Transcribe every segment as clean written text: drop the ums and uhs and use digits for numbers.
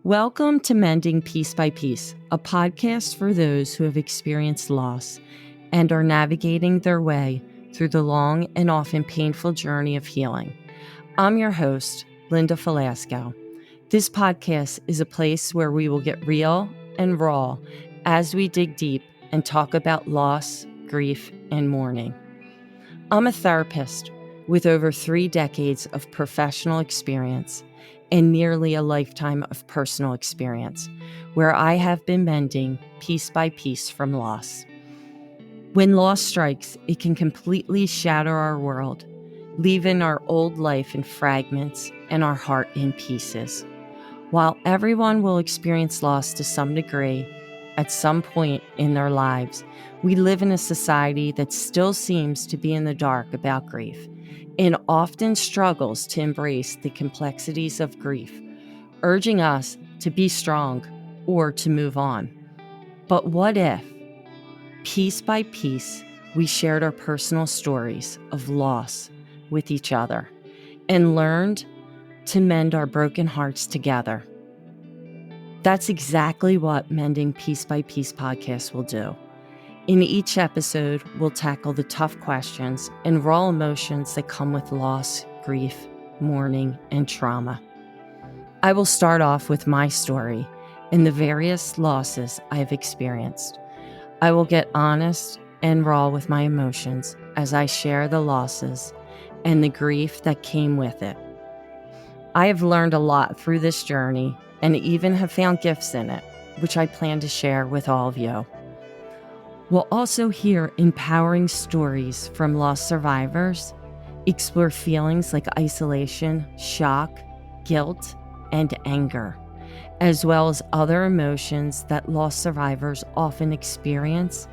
Welcome to Mending Piece by Piece, a podcast for those who have experienced loss and are navigating their way through the long and often painful journey of healing. I'm your host, Linda Falasco. This podcast is a place where we will get real and raw as we dig deep and talk about loss, grief, and mourning. I'm a therapist with over 3 decades of professional experience and nearly a lifetime of personal experience, where I have been mending piece by piece from loss. When loss strikes, it can completely shatter our world, leaving our old life in fragments and our heart in pieces. While everyone will experience loss to some degree at some point in their lives, we live in a society that still seems to be in the dark about grief and often struggles to embrace the complexities of grief, urging us to be strong or to move on. But what if, piece by piece, we shared our personal stories of loss with each other and learned to mend our broken hearts together? That's exactly what Mending Piece by Piece podcast will do. In each episode, we'll tackle the tough questions and raw emotions that come with loss, grief, mourning, and trauma. I will start off with my story and the various losses I've experienced. I will get honest and raw with my emotions as I share the losses and the grief that came with it. I have learned a lot through this journey and even have found gifts in it, which I plan to share with all of you. We'll also hear empowering stories from lost survivors, explore feelings like isolation, shock, guilt, and anger, as well as other emotions that lost survivors often experience,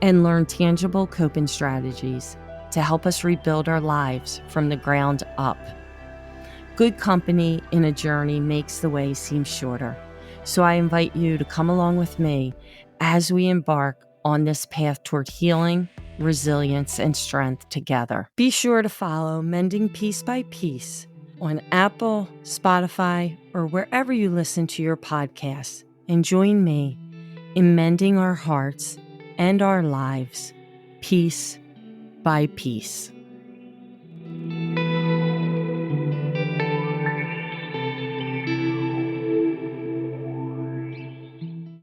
and learn tangible coping strategies to help us rebuild our lives from the ground up. Good company in a journey makes the way seem shorter, so I invite you to come along with me as we embark on this path toward healing, resilience, and strength together. Be sure to follow Mending Piece by Piece on Apple, Spotify, or wherever you listen to your podcasts, and join me in mending our hearts and our lives, piece by piece.